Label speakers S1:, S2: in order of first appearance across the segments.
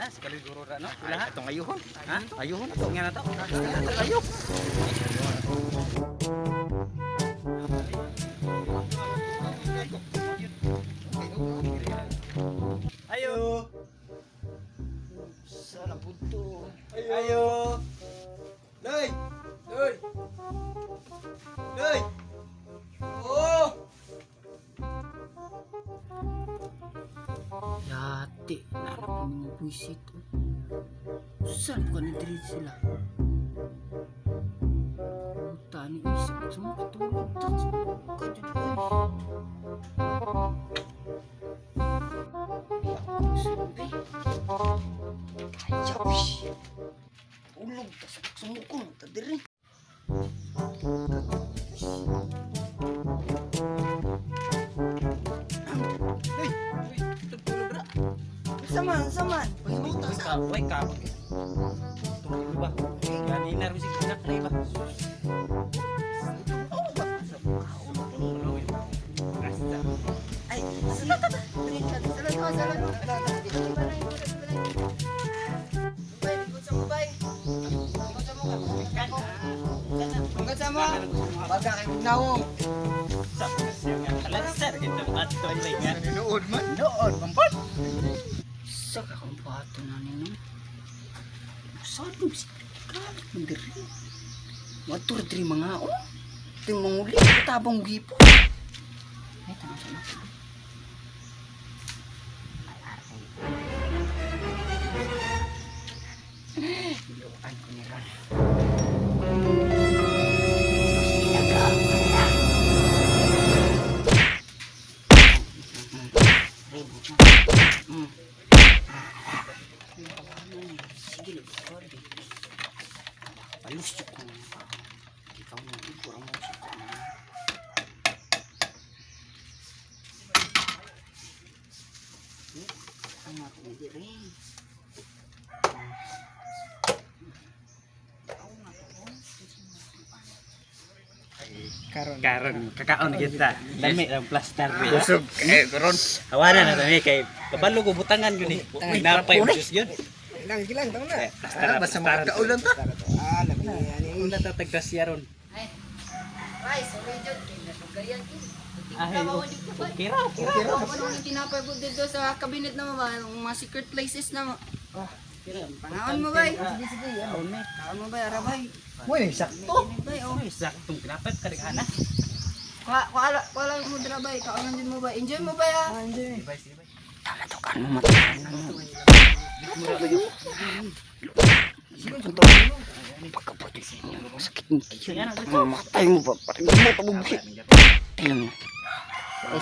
S1: Na sekali guru ra no.
S2: Ay, itong ayuhon.
S1: Ha?
S2: Ayuhon.
S1: Ito nga na to.
S2: Ayuh.
S1: Ayo.
S2: Sana punto.
S1: Ayo.
S3: Day! Day! Day! Oh!
S2: Yati, anak ko mga buwisit. Saan ko na-diri sila? Puta ni isip sa mga katulog. Kadyo di ko. Ayaw siya. Tulog, tas sumukong, tadiri. Saman.
S1: Wait ka. Tunggu ba? Kanina rin si Kinak na iba.
S2: Ay, salat. Hanggang sa mo, baga kayo nawong.
S1: Alasar kita ato ay nga.
S2: Nood man.
S1: Noon, mampot.
S2: Saka kang pato na ninyo. Saan mo si kalit mo diri? Matur diri mga o. Ito yung manguli. Tabang gipo. Ay, tama siya na. Iluan ko ni Ron. Sige, nag-record eh. Palusok ko na. Ikaw na, kurang mo siya. Tama ko na din rin.
S1: Karon kakaon kita. Lami ang plaster.
S2: Busog. Ron.
S1: Awanan na kami kay kabalo ko butangan gyud ni. Napay jus gyud.
S3: Gilang, tama na.
S1: Basta
S3: Magkaulan ta.
S1: Labi ani una tatagdas yaron.
S4: Ay, sorry Jod, kinasugayan ko.
S1: Kira.
S4: Ano yung tinapay po dito sa cabinet na mga mga secret places na Panahon mo bay. Sige. Panahon mo bay, arabay.
S3: Mo ni sakto.
S4: Bay, oh.
S1: Saktong pinapay kadagana.
S4: Wala mo dira bay, kaunan din mo bay. Enjoy mo bay ah.
S2: Talatukan mo matahan na mo. Pagkabuti sa inyo, sakit mo kayo. Mamatay mo ba? Parang mo tabubukit. Tingnan mo.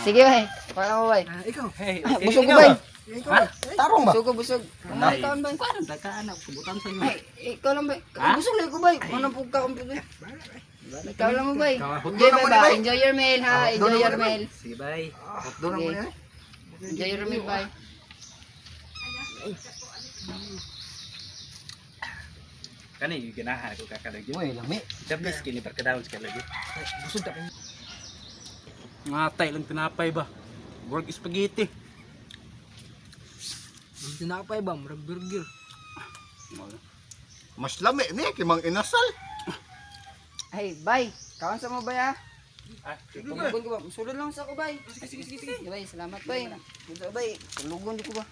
S4: Sige bay, paano mo bay?
S3: Ikaw.
S1: Hey,
S4: Busog ko bay.
S3: Tarong ba?
S4: Busog. Ano taon bay?
S1: Kuan dagana kubutan sa inyo.
S4: Ay, ikaw lang bay. Busog lang ko bay. Ano po ka bay? Ikaw lang mo bay. Enjoy bay. Enjoy your meal ha. Enjoy your meal.
S1: Sige bye.
S3: Doon mo na.
S4: Enjoy your meal bay.
S1: Kani yung ganahan ko kakalagi.
S3: Mo lami.
S1: The best kini barkadaon sa kalagi.
S3: Busog ta.
S1: Ngatay lang tinapay ba? Work spaghetti.
S3: Tinapay ba, murag burger.
S5: Mas lami ni kimang inasal.
S4: Ay, bay. Kawan sa mo bay ha.
S1: Sige
S4: Tulugon ko ba? Sulod lang sa ko bay. Sige. Bay, salamat bay. Dito bay. Tulugon di ko ba?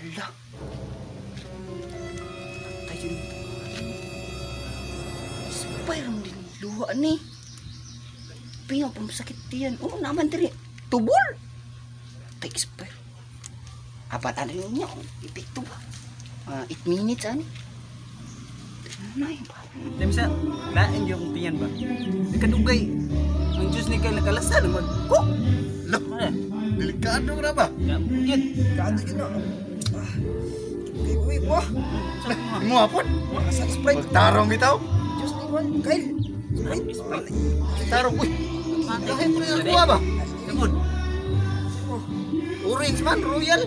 S2: Hala. Tayo mo. Spire mo din luha ni. Pinga pamasakit diyan. Oo naman diri. Tubol. Tay spire. Apat ano yun niya. Epekto ba? 8 minutes ani. Nay ba?
S1: Demsa, lain yung tiyan ba? Kadugay. Ang Diyos ni kay nakalasan mag. Ko.
S5: Loh, delikado na ba?
S1: Ya, mungkin.
S3: Kaano ino. Uy, mo.
S5: Mo apon?
S3: Sa Sprite.
S5: Magtarong bitaw.
S3: Just ni one. Kail.
S5: Tarong uy. Kahit mo yung kuha ba?
S1: Tungod.
S5: Orange man, royal.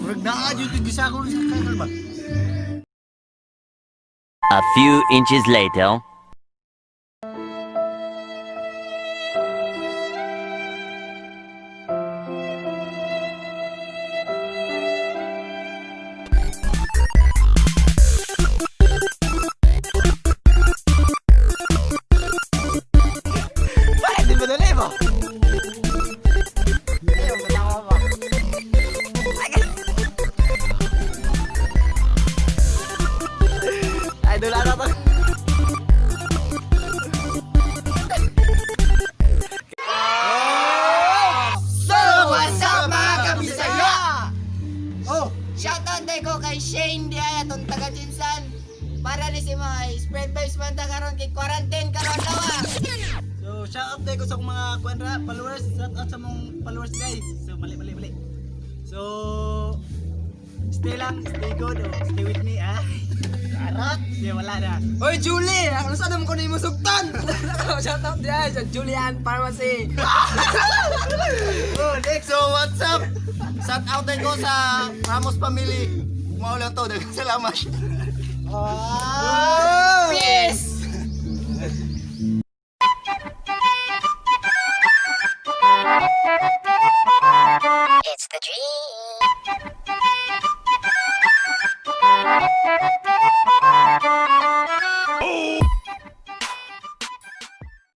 S5: Murag naadyo ito gisakol sa kakal ba?
S6: A few inches later.
S1: ko sa akong mga kuwendra, followers. Shout out sa mong followers guys. So, mali. So, stay good, stay with me, ah. Harap, di wala na.
S3: Oy, Julie! Ano saan naman ko na yung musugtan? Shout out diyan sa Julian Pharmacy.
S5: Oh, next. So, what's up? Shout out din ko sa Ramos family. Maulang to, dagang salamat.
S3: Peace!